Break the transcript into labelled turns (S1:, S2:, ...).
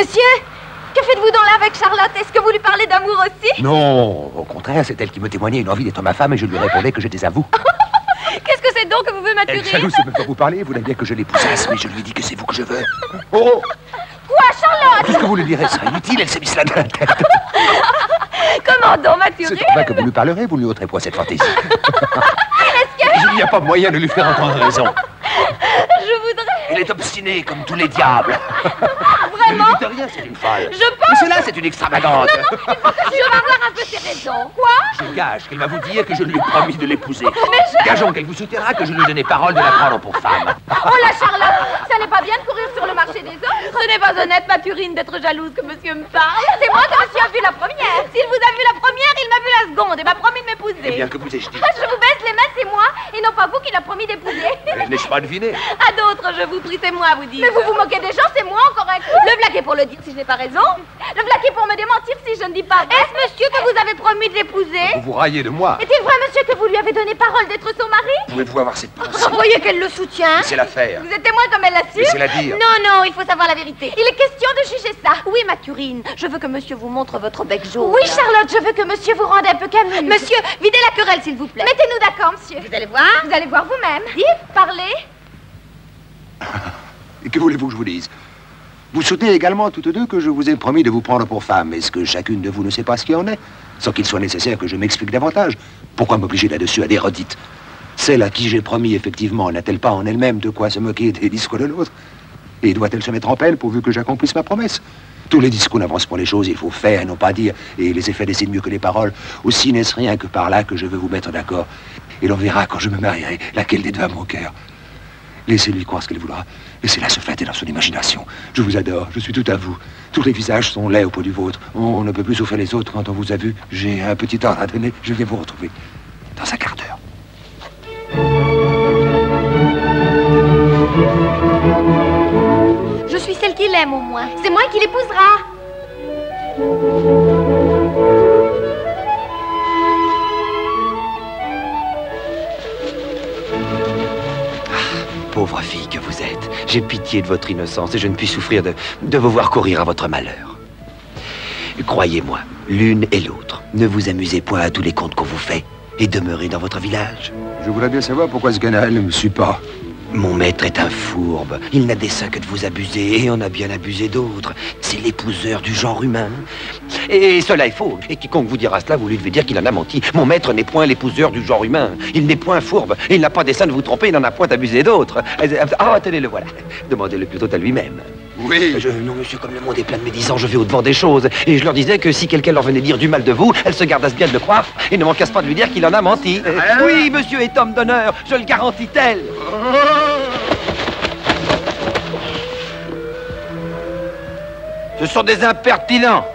S1: Monsieur, que faites-vous donc là avec Charlotte? Est-ce que vous lui parlez d'amour aussi?
S2: Non, au contraire, c'est elle qui me témoignait une envie d'être ma femme et je lui répondais que j'étais à vous.
S1: Qu'est-ce que c'est donc que vous voulez
S2: Elle
S1: m'attirer?
S2: est jalouse de me faire vous parler, vous voulez bien que je l'épousasse, mais je lui dis que c'est vous que je veux. Oh!
S1: Quoi, Charlotte?
S2: Tout ce que vous lui direz sera inutile, elle s'est mis cela dans la tête.
S1: Comment donc, Mathurin?
S2: C'est vrai que vous lui parlerez, vous ne lui ôterez point cette fantaisie. Il n'y a pas moyen de lui faire entendre raison.
S1: Je voudrais...
S2: Elle est obstinée comme tous les diables.
S1: Vraiment?
S2: Ne dites rien, c'est une folle.
S1: Je pense...
S2: Mais cela, c'est une extravagante.
S1: Non, il faut que je vais avoir un peu ses raisons. Quoi?
S2: Je gage qu'elle va vous dire que je lui ai promis de l'épouser. Gageons qu'elle vous soutiendra que je lui donnais parole de la prendre pour femme.
S1: Oh la Charlotte, ça n'est pas bien de courir sur le marché des hommes. Ce n'est pas honnête, Mathurine, d'être jalouse que monsieur me parle. C'est moi que monsieur a vu la première. S'il vous a vu la première, il m'a vu la seconde et m'a promis de m'épouser.
S2: Eh bien, que vous ai-je dit?
S1: Je vous baisse les mains, c'est moi, et non pas vous qui l'a promis d'épouser.
S2: N'ai-je pas deviné?
S1: À d'autres, je vous prie, c'est moi, vous dites. Mais vous vous moquez des gens, c'est moi encore un coup. Le vlaquer pour le dire si je n'ai pas raison. Le vlaquer pour me démentir si je ne dis pas. Est-ce monsieur que vous avez promis de l'épouser?
S2: Vous vous raillez de moi.
S1: Est-il vrai, monsieur, que vous lui avez donné parole d'être son mari?
S2: Pouvez-vous avoir cette pensée?
S1: Vous voyez qu'elle le soutient.
S2: C'est l'affaire.
S1: Vous êtes témoin comme elle l'assure?
S2: Laissez-la dire.
S1: Non, non, il faut savoir la vérité. Il est question de juger ça. Oui, Mathurine, je veux que monsieur vous montre votre bec jaune. Oui, Charlotte, je veux que monsieur vous rende un peu Camus. Monsieur, videz la querelle, s'il vous plaît. Mettez-nous d'accord, monsieur. Vous allez voir. Vous allez voir vous-même. Dites, parlez.
S2: Et que voulez-vous que je vous dise? Vous soutenez également toutes deux que je vous ai promis de vous prendre pour femme. Est-ce que chacune de vous ne sait pas ce qu'il en est? Sans qu'il soit nécessaire que je m'explique davantage. Pourquoi m'obliger là-dessus à des redites? Celle à qui j'ai promis, effectivement, n'a-t-elle pas en elle-même de quoi se moquer des discours de l'autre? Et doit-elle se mettre en peine pourvu que j'accomplisse ma promesse? Tous les discours n'avancent pas les choses, il faut faire et non pas dire. Et les effets décident mieux que les paroles. Aussi n'est-ce rien que par là que je veux vous mettre d'accord. Et l'on verra quand je me marierai laquelle des deux a mon cœur. Laissez-lui croire ce qu'elle voudra. Laissez-la se flatter dans son imagination. Je vous adore, je suis tout à vous. Tous les visages sont laids au pot du vôtre. On ne peut plus souffrir les autres quand on vous a vu. J'ai un petit ordre à donner. Je viens vous retrouver dans un quart d'heure.
S1: Je suis celle qu'il aime, au moins. C'est moi qui l'épousera.
S2: Pauvre fille que vous êtes, j'ai pitié de votre innocence et je ne puis souffrir de vous voir courir à votre malheur. Croyez-moi, l'une et l'autre, ne vous amusez point à tous les contes qu'on vous fait et demeurez dans votre village. Je voudrais bien savoir pourquoi ce canal ne me suit pas. Mon maître est un fourbe. Il n'a dessein que de vous abuser et en a bien abusé d'autres. C'est l'épouseur du genre humain. Et cela est faux. Et quiconque vous dira cela, vous lui devez dire qu'il en a menti. Mon maître n'est point l'épouseur du genre humain. Il n'est point fourbe. Il n'a pas dessein de vous tromper. Il n'en a point abusé d'autres. Ah, tenez, le voilà. Demandez-le plutôt à lui-même. Oui. Non, monsieur, comme le monde est plein de médisants, je vais au-devant des choses. Et je leur disais que si quelqu'un leur venait dire du mal de vous, elles se gardassent bien de le croire et ne manquassent pas de lui dire qu'il en a menti. Oui, monsieur est homme d'honneur. Je le garantis tel. Ce sont des impertinents.